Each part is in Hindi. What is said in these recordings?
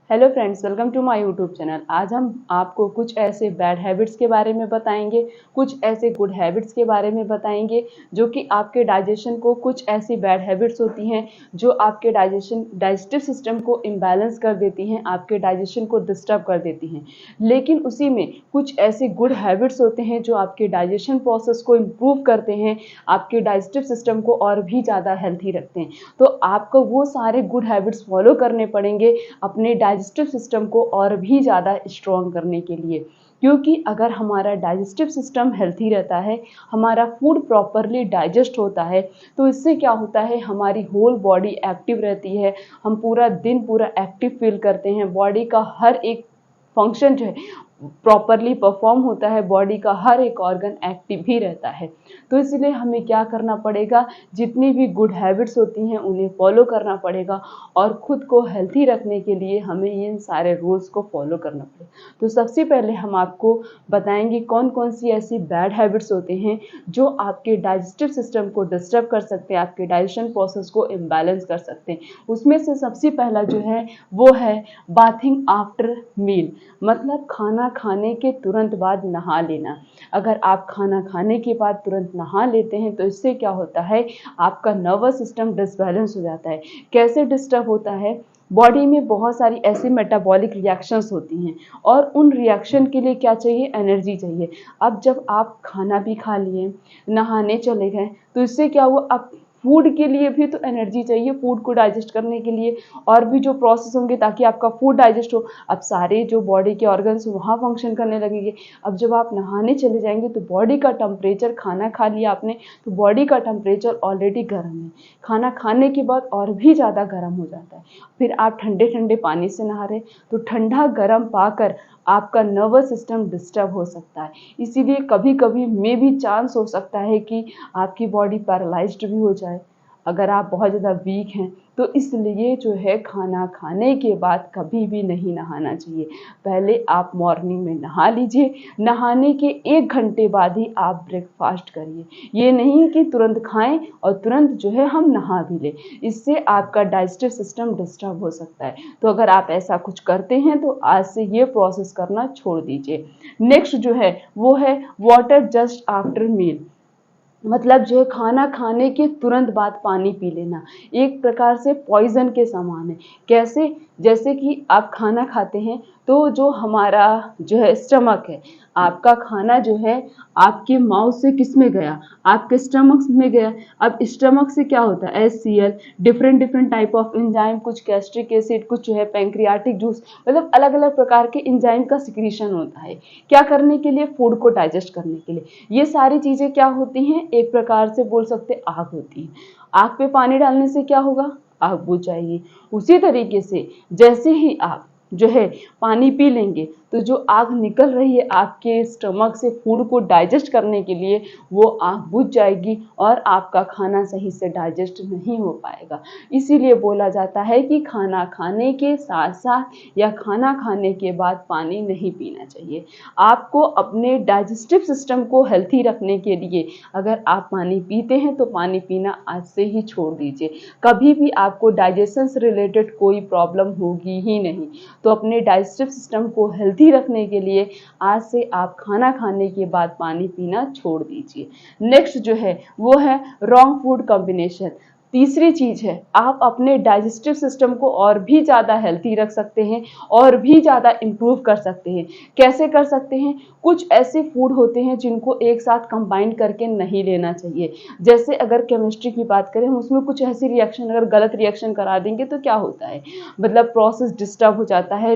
Hello friends, welcome to my YouTube channel. आज हम आपको कुछ ऐसे बैड हैबिट्स के बारे में बताएंगे, कुछ ऐसे गुड हैबिट्स के बारे में बताएंगे जो कि आपके डाइजेशन को, कुछ ऐसी बैड हैबिट्स होती हैं जो आपके डाइजेस्टिव सिस्टम को इम्बैलेंस कर देती हैं, आपके डाइजेशन को डिस्टर्ब कर देती हैं। लेकिन उसी में कुछ ऐसे गुड हैबिट्स होते हैं जो आपके डाइजेशन प्रोसेस को इम्प्रूव करते हैं, आपके डाइजेस्टिव सिस्टम को और भी ज़्यादा हेल्थी रखते हैं। तो आपको वो सारे गुड हैबिट्स फॉलो करने पड़ेंगे अपने डाइजेस्टिव सिस्टम को और भी ज़्यादा स्ट्रॉन्ग करने के लिए। क्योंकि अगर हमारा डाइजेस्टिव सिस्टम हेल्थी रहता है, हमारा फूड प्रॉपरली डाइजेस्ट होता है, तो इससे क्या होता है, हमारी होल बॉडी एक्टिव रहती है। हम पूरा दिन पूरा एक्टिव फील करते हैं, बॉडी का हर एक फंक्शन जो है प्रॉपरली परफॉर्म होता है, बॉडी का हर एक ऑर्गन एक्टिव ही रहता है। तो इसलिए हमें क्या करना पड़ेगा, जितनी भी गुड हैबिट्स होती हैं उन्हें फॉलो करना पड़ेगा और खुद को हेल्थी रखने के लिए हमें इन सारे रूल्स को फॉलो करना पड़ेगा। तो सबसे पहले हम आपको बताएंगे कौन कौन सी ऐसी बैड हैबिट्स होते हैं जो आपके डाइजेस्टिव सिस्टम को डिस्टर्ब कर सकते हैं, आपके डाइजेशन प्रोसेस को इम्बैलेंस कर सकते हैं। उसमें से सबसे पहला जो है वो है बाथिंग आफ्टर मील, मतलब खाना खाने के तुरंत बाद नहा लेना। अगर आप खाना खाने के बाद तुरंत नहा लेते हैं तो इससे क्या होता है, आपका नर्वस सिस्टम डिसबैलेंस हो जाता है। कैसे डिस्टर्ब होता है, बॉडी में बहुत सारी ऐसी मेटाबॉलिक रिएक्शंस होती हैं और उन रिएक्शन के लिए क्या चाहिए, एनर्जी चाहिए। अब जब आप खाना भी खा लिए, नहाने चले गए, तो इससे क्या हुआ, अब फूड के लिए भी तो एनर्जी चाहिए, फूड को डाइजेस्ट करने के लिए और भी जो प्रोसेस होंगे ताकि आपका फूड डाइजेस्ट हो। अब सारे जो बॉडी के ऑर्गन्स वहाँ फंक्शन करने लगेंगे। अब जब आप नहाने चले जाएंगे तो बॉडी का टेम्परेचर, खाना खा लिया आपने तो बॉडी का टेम्परेचर ऑलरेडी गर्म है, खाना खाने के बाद और भी ज़्यादा गर्म हो जाता है। फिर आप ठंडे ठंडे पानी से नहा रहे तो ठंडा गर्म पाकर आपका नर्वस सिस्टम डिस्टर्ब हो सकता है। इसीलिए कभी कभी में भी चांस हो सकता है कि आपकी बॉडी पैरालाइज्ड भी हो जाए अगर आप बहुत ज़्यादा वीक हैं। तो इसलिए जो है, खाना खाने के बाद कभी भी नहीं नहाना चाहिए। पहले आप मॉर्निंग में नहा लीजिए, नहाने के 1 घंटे बाद ही आप ब्रेकफास्ट करिए। ये नहीं कि तुरंत खाएं और तुरंत जो है हम नहा भी लें, इससे आपका डाइजेस्टिव सिस्टम डिस्टर्ब हो सकता है। तो अगर आप ऐसा कुछ करते हैं तो आज से ये प्रोसेस करना छोड़ दीजिए। नेक्स्ट जो है वो है वाटर जस्ट आफ्टर मील, मतलब जो है खाना खाने के तुरंत बाद पानी पी लेना एक प्रकार से पॉइजन के समान है। कैसे, जैसे कि आप खाना खाते हैं तो जो हमारा जो है स्टमक है, आपका खाना जो है आपके माउथ से किस में गया, आपके स्टमक में गया। अब स्टमक से क्या होता है, HCl, different different type of enzyme, कुछ गैस्ट्रिक एसिड, कुछ जो है पैंक्रियाटिक जूस, मतलब अलग अलग प्रकार के एंजाइम का सिक्रीशन होता है। क्या करने के लिए, फूड को डाइजेस्ट करने के लिए। ये सारी चीज़ें क्या होती हैं, एक प्रकार से बोल सकते आग होती है। आग पे पानी डालने से क्या होगा, आग बुझ जाएगी। उसी तरीके से जैसे ही आप जो है पानी पी लेंगे तो जो आग निकल रही है आपके स्टमक से फूड को डाइजेस्ट करने के लिए, वो आग बुझ जाएगी और आपका खाना सही से डाइजेस्ट नहीं हो पाएगा। इसीलिए बोला जाता है कि खाना खाने के साथ साथ या खाना खाने के बाद पानी नहीं पीना चाहिए। आपको अपने डाइजेस्टिव सिस्टम को हेल्थी रखने के लिए अगर आप पानी पीते हैं तो पानी पीना आज से ही छोड़ दीजिए। कभी भी आपको डाइजेशन से रिलेटेड कोई प्रॉब्लम होगी ही नहीं। तो अपने डाइजेस्टिव सिस्टम को हेल्थी रखने के लिए आज से आप खाना खाने के बाद पानी पीना छोड़ दीजिए। नेक्स्ट जो है वो है रॉन्ग फूड कॉम्बिनेशन। तीसरी चीज़ है, आप अपने डाइजेस्टिव सिस्टम को और भी ज़्यादा हेल्थी रख सकते हैं और भी ज़्यादा इम्प्रूव कर सकते हैं। कैसे कर सकते हैं, कुछ ऐसे फूड होते हैं जिनको एक साथ कंबाइन करके नहीं लेना चाहिए। जैसे अगर केमिस्ट्री की बात करें, हम उसमें कुछ ऐसी रिएक्शन अगर गलत रिएक्शन करा देंगे तो क्या होता है, मतलब प्रोसेस डिस्टर्ब हो जाता है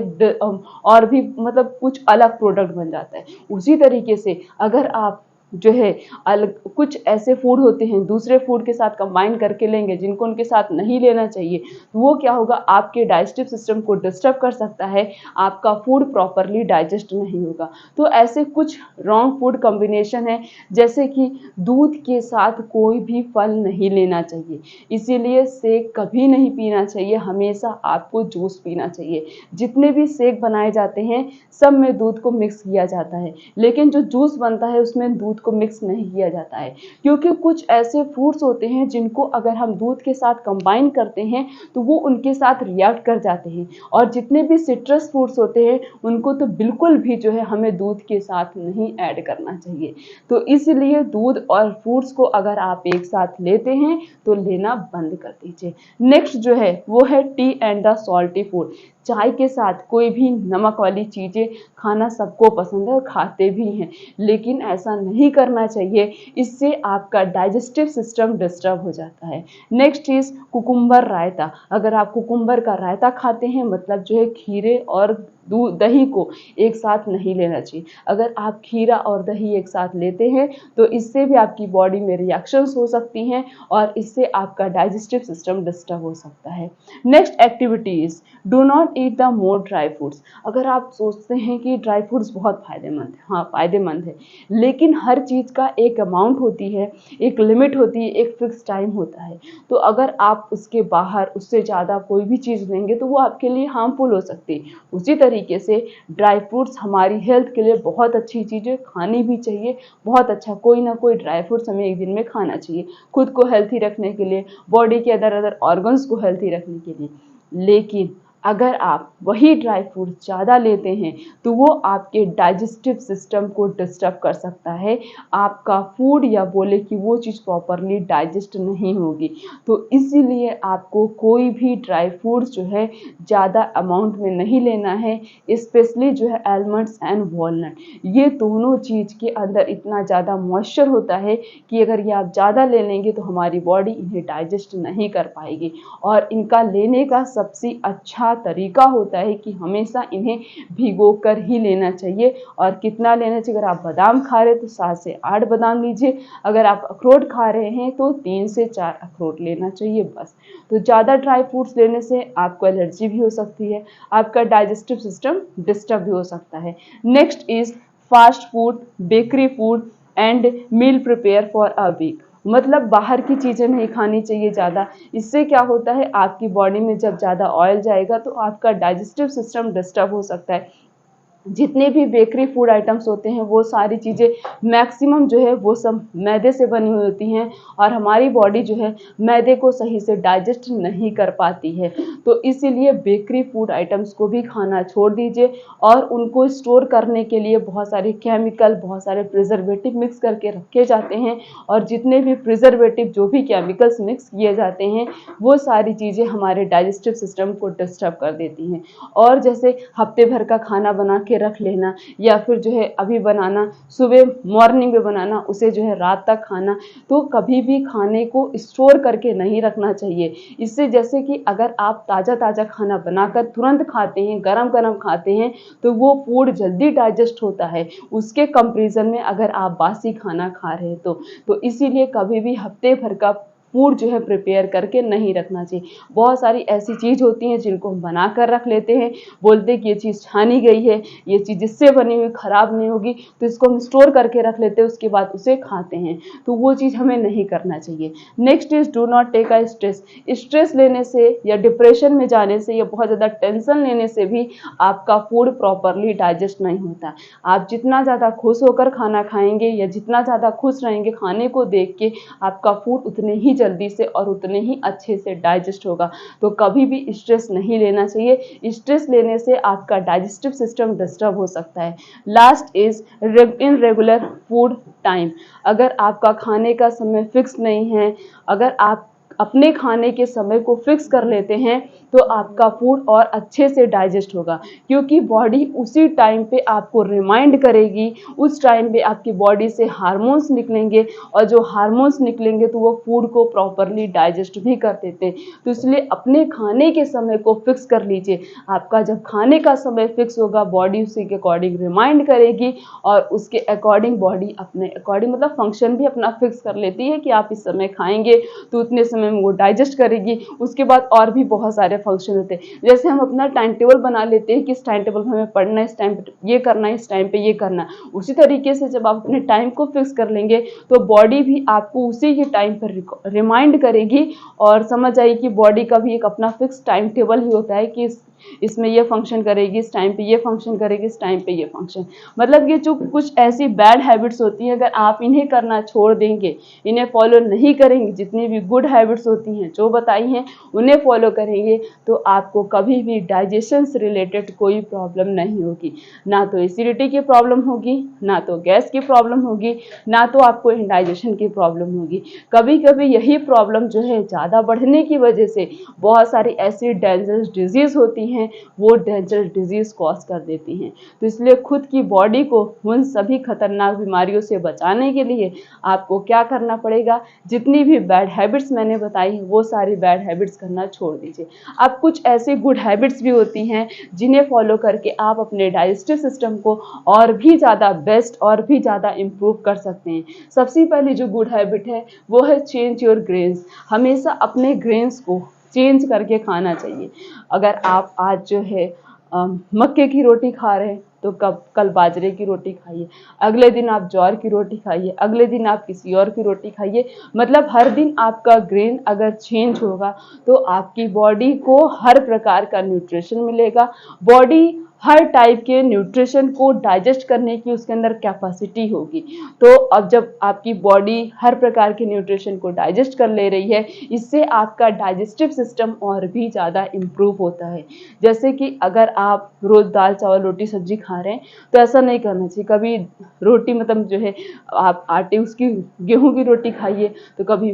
और भी मतलब कुछ अलग प्रोडक्ट बन जाता है। उसी तरीके से अगर आप जो है अलग कुछ ऐसे फूड होते हैं दूसरे फूड के साथ कंबाइन करके लेंगे जिनको उनके साथ नहीं लेना चाहिए, तो वो क्या होगा, आपके डाइजेस्टिव सिस्टम को डिस्टर्ब कर सकता है, आपका फूड प्रॉपरली डाइजेस्ट नहीं होगा। तो ऐसे कुछ रॉन्ग फूड कॉम्बिनेशन है, जैसे कि दूध के साथ कोई भी फल नहीं लेना चाहिए, इसीलिए शेक कभी नहीं पीना चाहिए, हमेशा आपको जूस पीना चाहिए। जितने भी शेक बनाए जाते हैं सब में दूध को मिक्स किया जाता है, लेकिन जो जूस बनता है उसमें दूध को मिक्स नहीं किया जाता है, क्योंकि कुछ ऐसे फ्रूट्स होते हैं जिनको अगर हम दूध के साथ कंबाइन करते हैं तो वो उनके साथ रिएक्ट कर जाते हैं, और जितने भी सिट्रस फ्रूट्स होते हैं उनको तो बिल्कुल भी जो है हमें दूध के साथ नहीं ऐड करना चाहिए। तो इसलिए दूध और फ्रूट्स को अगर आप एक साथ लेते हैं तो लेना बंद कर दीजिए। नेक्स्ट जो है वो है T and the salty food. चाय के साथ कोई भी नमक वाली चीज़ें खाना सबको पसंद है और खाते भी हैं, लेकिन ऐसा नहीं करना चाहिए, इससे आपका डाइजेस्टिव सिस्टम डिस्टर्ब हो जाता है। नेक्स्ट चीज़ कुकुम्बर रायता। अगर आप कुकुम्बर का रायता खाते हैं मतलब जो है खीरे और दही को एक साथ नहीं लेना चाहिए। अगर आप खीरा और दही एक साथ लेते हैं तो इससे भी आपकी बॉडी में रिएक्शंस हो सकती हैं और इससे आपका डाइजेस्टिव सिस्टम डिस्टर्ब हो सकता है। Next activities, do not eat the more dry fruits. अगर आप सोचते हैं कि ड्राई फ्रूट्स बहुत फ़ायदेमंद है, हाँ फ़ायदेमंद है, लेकिन हर चीज़ का एक अमाउंट होती है, एक लिमिट होती है, एक फिक्स टाइम होता है। तो अगर आप उसके बाहर उससे ज़्यादा कोई भी चीज़ लेंगे तो वो आपके लिए हार्मफुल हो सकती है। उसी तरीके से ड्राई फ्रूट्स हमारी हेल्थ के लिए बहुत अच्छी चीज़ है, खानी भी चाहिए। बहुत अच्छा कोई ना कोई ड्राई फ्रूट्स हमें एक दिन में खाना चाहिए, खुद को हेल्थी रखने के लिए, बॉडी के अदर अदर ऑर्गन्स को हेल्थी रखने के लिए। लेकिन अगर आप वही ड्राई फ्रूट ज़्यादा लेते हैं तो वो आपके डाइजेस्टिव सिस्टम को डिस्टर्ब कर सकता है, आपका फूड या बोले कि वो चीज़ प्रॉपरली डाइजेस्ट नहीं होगी। तो इसीलिए आपको कोई भी ड्राई फ्रूट्स जो है ज़्यादा अमाउंट में नहीं लेना है, स्पेशली जो है आलमंड्स एंड वॉलनट। ये दोनों चीज़ के अंदर इतना ज़्यादा मॉइस्चर होता है कि अगर ये आप ज़्यादा ले लेंगे तो हमारी बॉडी इन्हें डाइजेस्ट नहीं कर पाएगी, और इनका लेने का सबसे अच्छा तरीका होता है कि हमेशा इन्हें भिगो कर ही लेना चाहिए। और कितना लेना चाहिए, अगर आप बादाम खा रहे हैं तो 7 से 8 बादाम लीजिए, अगर आप अखरोट खा रहे हैं तो 3 से 4 अखरोट लेना चाहिए बस। तो ज़्यादा ड्राई फ्रूट्स लेने से आपको एलर्जी भी हो सकती है, आपका डाइजेस्टिव सिस्टम डिस्टर्ब भी हो सकता है। Next is fast food, bakery food and meal prepare for a week. मतलब बाहर की चीज़ें नहीं खानी चाहिए ज़्यादा। इससे क्या होता है, आपकी बॉडी में जब ज़्यादा ऑयल जाएगा तो आपका डाइजेस्टिव सिस्टम डिस्टर्ब हो सकता है। जितने भी बेकरी फूड आइटम्स होते हैं वो सारी चीज़ें मैक्सिमम जो है वो सब मैदे से बनी हुई होती हैं, और हमारी बॉडी जो है मैदे को सही से डाइजेस्ट नहीं कर पाती है। तो इसीलिए बेकरी फूड आइटम्स को भी खाना छोड़ दीजिए, और उनको स्टोर करने के लिए बहुत सारे केमिकल, बहुत सारे प्रिजर्वेटिव मिक्स करके रखे जाते हैं, और जितने भी प्रिजर्वेटिव जो भी केमिकल्स मिक्स किए जाते हैं वो सारी चीज़ें हमारे डाइजेस्टिव सिस्टम को डिस्टर्ब कर देती हैं। और जैसे हफ्ते भर का खाना बना के रख लेना, या फिर जो है अभी बनाना, सुबह मॉर्निंग में बनाना, उसे जो है रात तक खाना, तो कभी भी खाने को स्टोर करके नहीं रखना चाहिए। इससे जैसे कि अगर आप ताज़ा ताज़ा खाना बनाकर तुरंत खाते हैं, गरम गरम खाते हैं, तो वो फूड जल्दी डाइजेस्ट होता है उसके कंपैरिजन में अगर आप बासी खाना खा रहे हैं तो इसीलिए कभी भी हफ्ते भर का फूड जो है प्रिपेयर करके नहीं रखना चाहिए। बहुत सारी ऐसी चीज़ होती हैं जिनको हम बना कर रख लेते हैं, बोलते हैं कि ये चीज़ छानी गई है, ये चीज़ इससे बनी हुई ख़राब नहीं होगी, तो इसको हम स्टोर करके रख लेते हैं, उसके बाद उसे खाते हैं। तो वो चीज़ हमें नहीं करना चाहिए। Next is do not take a stress. Stress लेने से या डिप्रेशन में जाने से या बहुत ज़्यादा टेंशन लेने से भी आपका फूड प्रॉपरली डाइजेस्ट नहीं होता। आप जितना ज़्यादा खुश होकर खाना खाएंगे या जितना ज़्यादा खुश रहेंगे खाने को देख के, आपका फूड उतने ही जल्दी से और उतने ही अच्छे से डाइजेस्ट होगा। तो कभी भी स्ट्रेस नहीं लेना चाहिए, स्ट्रेस लेने से आपका डाइजेस्टिव सिस्टम डिस्टर्ब हो सकता है। Last is irregular food time. अगर आपका खाने का समय फिक्स नहीं है, अगर आप अपने खाने के समय को फिक्स कर लेते हैं तो आपका फूड और अच्छे से डाइजेस्ट होगा, क्योंकि बॉडी उसी टाइम पे आपको रिमाइंड करेगी, उस टाइम पे आपकी बॉडी से हार्मोन्स निकलेंगे, और जो हार्मोन्स निकलेंगे तो वो फूड को प्रॉपरली डाइजेस्ट भी कर देते हैं। तो इसलिए अपने खाने के समय को फिक्स कर लीजिए। आपका जब खाने का समय फिक्स होगा, बॉडी उसी के अकॉर्डिंग रिमाइंड करेगी, और उसके अकॉर्डिंग बॉडी अपने अकॉर्डिंग मतलब फंक्शन भी अपना फिक्स कर लेती है कि आप इस समय खाएंगे तो उतने समय में वो डाइजेस्ट करेगी। उसके बाद और भी बहुत सारे फंक्शन होते हैं, जैसे हम अपना टाइम टेबल बना लेते हैं कि इस टाइम टेबल में हमें पढ़ना है, इस टाइम पे ये करना है, इस टाइम पे ये करना है। उसी तरीके से जब आप अपने टाइम को फिक्स कर लेंगे तो बॉडी भी आपको उसी के टाइम पर रिमाइंड करेगी, और समझ आइए कि बॉडी का भी एक अपना फिक्स टाइम टेबल ही होता है कि इसमें ये फंक्शन करेगी, इस टाइम पे ये फंक्शन करेगी, इस टाइम पे ये फंक्शन। मतलब ये जो कुछ ऐसी बैड हैबिट्स होती हैं, अगर आप इन्हें करना छोड़ देंगे, इन्हें फॉलो नहीं करेंगे, जितनी भी गुड हैबिट्स होती हैं जो बताई हैं उन्हें फॉलो करेंगे, तो आपको कभी भी डाइजेशन से रिलेटेड कोई प्रॉब्लम नहीं होगी। ना तो एसिडिटी की प्रॉब्लम होगी, ना तो गैस की प्रॉब्लम होगी, ना तो आपको इंडाइजेशन की प्रॉब्लम होगी। कभी कभी यही प्रॉब्लम जो है ज़्यादा बढ़ने की वजह से बहुत सारी ऐसी डेंजरस डिजीज़ होती हैं, वो डेंजरस डिजीज़ कॉज कर देती हैं। तो इसलिए खुद की बॉडी को उन सभी खतरनाक बीमारियों से बचाने के लिए आपको क्या करना पड़ेगा, जितनी भी बैड हैबिट्स मैंने बताई वो सारी बैड हैबिट्स करना छोड़ दीजिए। अब कुछ ऐसी गुड हैबिट्स भी होती हैं जिन्हें फॉलो करके आप अपने डाइजेस्टिव सिस्टम को और भी ज़्यादा बेस्ट और भी ज़्यादा इम्प्रूव कर सकते हैं। सबसे पहली जो गुड हैबिट है वो है चेंज योर ग्रेन्स। हमेशा अपने ग्रेन्स को चेंज करके खाना चाहिए। अगर आप आज जो है मक्के की रोटी खा रहे हैं तो कल बाजरे की रोटी खाइए, अगले दिन आप ज्वार की रोटी खाइए, अगले दिन आप किसी और की रोटी खाइए। मतलब हर दिन आपका ग्रेन अगर चेंज होगा तो आपकी बॉडी को हर प्रकार का न्यूट्रिशन मिलेगा। बॉडी हर टाइप के न्यूट्रिशन को डाइजेस्ट करने की उसके अंदर कैपेसिटी होगी। तो अब जब आपकी बॉडी हर प्रकार के न्यूट्रिशन को डाइजेस्ट कर ले रही है, इससे आपका डाइजेस्टिव सिस्टम और भी ज़्यादा इम्प्रूव होता है। जैसे कि अगर आप रोज़ दाल चावल रोटी सब्जी खा रहे हैं तो ऐसा नहीं करना चाहिए। कभी रोटी मतलब जो है आप आटे उसकी गेहूं की रोटी खाइए, तो कभी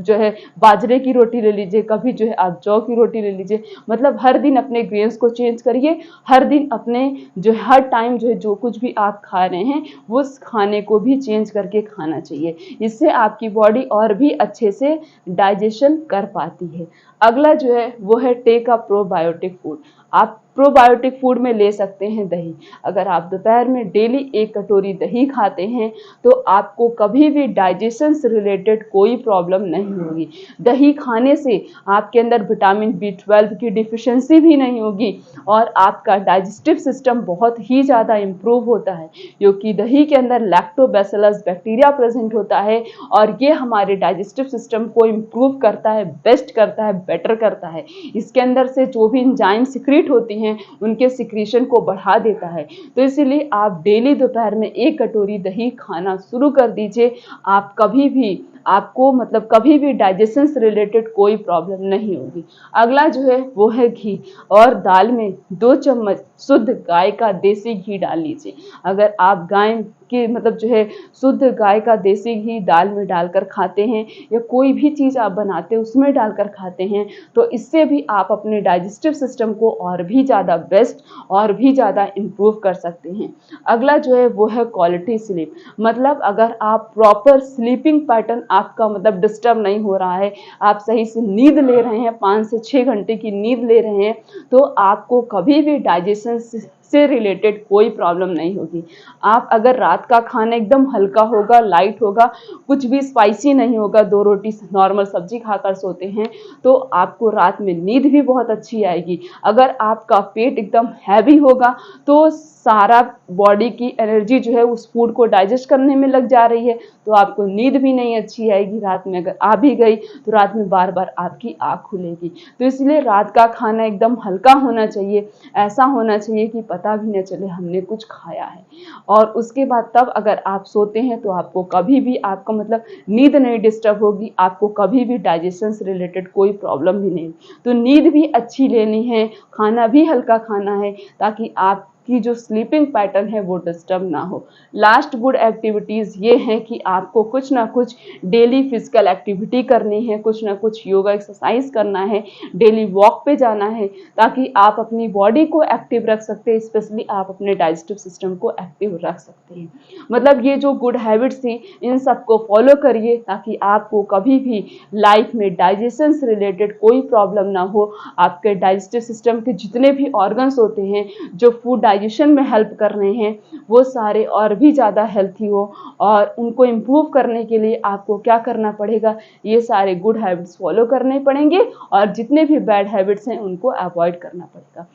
जो है बाजरे की रोटी ले लीजिए, कभी जो है आप जौ की रोटी ले लीजिए। मतलब हर दिन अपने ग्रेन्स को चेंज करिए, हर दिन अपने जो है हर टाइम जो है जो कुछ भी आप खा रहे हैं वो खाने को भी चेंज करके खाना चाहिए। इससे आपकी बॉडी और भी अच्छे से डाइजेशन कर पाती है। अगला जो है वो है टेक अ प्रोबायोटिक फूड। आप प्रोबायोटिक फूड में ले सकते हैं दही। अगर आप दोपहर में डेली 1 कटोरी दही खाते हैं तो आपको कभी भी डाइजेशन से रिलेटेड कोई प्रॉब्लम नहीं होगी। दही खाने से आपके अंदर विटामिन B12 की डिफिशिएंसी भी नहीं होगी और आपका डाइजेस्टिव सिस्टम बहुत ही ज़्यादा इम्प्रूव होता है, क्योंकि दही के अंदर लैक्टोबैसिलस बैक्टीरिया प्रेजेंट होता है और ये हमारे डाइजेस्टिव सिस्टम को इम्प्रूव करता है, बेस्ट करता है, बेटर करता है। इसके अंदर से जो भी एंजाइम सिक्रीट होती हैं उनके सिक्रीशन को बढ़ा देता है। तो इसीलिए आप डेली दोपहर में 1 कटोरी दही खाना शुरू कर दीजिए। आप कभी भी आपको मतलब कभी भी डाइजेशन से रिलेटेड कोई प्रॉब्लम नहीं होगी। अगला जो है वो है घी, और दाल में 2 चम्मच शुद्ध गाय का देसी घी डाल लीजिए। अगर आप गाय के मतलब जो है शुद्ध गाय का देसी घी दाल में डालकर खाते हैं या कोई भी चीज़ आप बनाते हैं उसमें डालकर खाते हैं तो इससे भी आप अपने डाइजेस्टिव सिस्टम को और भी ज़्यादा बेस्ट और भी ज़्यादा इम्प्रूव कर सकते हैं। अगला जो है वो है क्वालिटी स्लीप। मतलब अगर आप प्रॉपर स्लीपिंग पैटर्न आपका मतलब डिस्टर्ब नहीं हो रहा है, आप सही से नींद ले रहे हैं, 5 से 6 घंटे की नींद ले रहे हैं, तो आपको कभी भी डाइजेशन से रिलेटेड कोई प्रॉब्लम नहीं होगी। आप अगर रात का खाना एकदम हल्का होगा, लाइट होगा, कुछ भी स्पाइसी नहीं होगा, 2 रोटी नॉर्मल सब्जी खाकर सोते हैं तो आपको रात में नींद भी बहुत अच्छी आएगी। अगर आपका पेट एकदम हैवी होगा तो सारा बॉडी की एनर्जी जो है उस फूड को डाइजेस्ट करने में लग जा रही है, तो आपको नींद भी नहीं अच्छी आएगी। रात में अगर आ भी गई तो रात में बार बार आपकी आँख खुलेगी। तो इसलिए रात का खाना एकदम हल्का होना चाहिए, ऐसा होना चाहिए कि पता भी न चले हमने कुछ खाया है। और उसके बाद तब अगर आप सोते हैं तो आपको कभी भी आपका मतलब नींद नहीं डिस्टर्ब होगी, आपको कभी भी डाइजेशन से रिलेटेड कोई प्रॉब्लम भी नहीं। तो नींद भी अच्छी लेनी है, खाना भी हल्का खाना है, ताकि आप की जो स्लीपिंग पैटर्न है वो डिस्टर्ब ना हो। लास्ट गुड एक्टिविटीज़ ये हैं कि आपको कुछ ना कुछ डेली फिजिकल एक्टिविटी करनी है, कुछ ना कुछ योगा एक्सरसाइज करना है, डेली वॉक पे जाना है, ताकि आप अपनी बॉडी को एक्टिव रख सकते हैं, स्पेशली आप अपने डाइजेस्टिव सिस्टम को एक्टिव रख सकते हैं। मतलब ये जो गुड हैबिट्स थी इन सबको फॉलो करिए ताकि आपको कभी भी लाइफ में डाइजेशन से रिलेटेड कोई प्रॉब्लम ना हो। आपके डाइजेस्टिव सिस्टम के जितने भी ऑर्गन्स होते हैं जो फूड डाइजेशन में हेल्प कर रहे हैं वो सारे और भी ज़्यादा हेल्थी हो, और उनको इम्प्रूव करने के लिए आपको क्या करना पड़ेगा, ये सारे गुड हैबिट्स फॉलो करने पड़ेंगे और जितने भी बैड हैबिट्स हैं उनको अवॉइड करना पड़ेगा।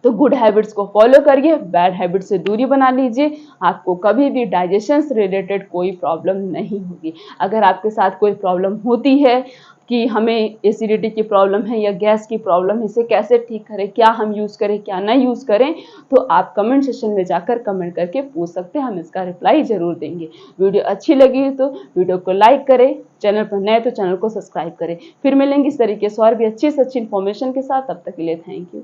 तो गुड हैबिट्स को फॉलो करिए, बैड हैबिट से दूरी बना लीजिए, आपको कभी भी डाइजेशन से रिलेटेड कोई प्रॉब्लम नहीं होगी। अगर आपके साथ कोई प्रॉब्लम होती है कि हमें एसिडिटी की प्रॉब्लम है या गैस की प्रॉब्लम है, इसे कैसे ठीक करें, क्या हम यूज़ करें क्या ना यूज़ करें, तो आप कमेंट सेक्शन में जाकर कमेंट करके पूछ सकते हैं, हम इसका रिप्लाई ज़रूर देंगे। वीडियो अच्छी लगी तो वीडियो को लाइक करें, चैनल पर नए तो चैनल को सब्सक्राइब करें। फिर मिलेंगे इस तरीके से और भी अच्छी से अच्छी इन्फॉर्मेशन के साथ, तब तक के लिए थैंक यू।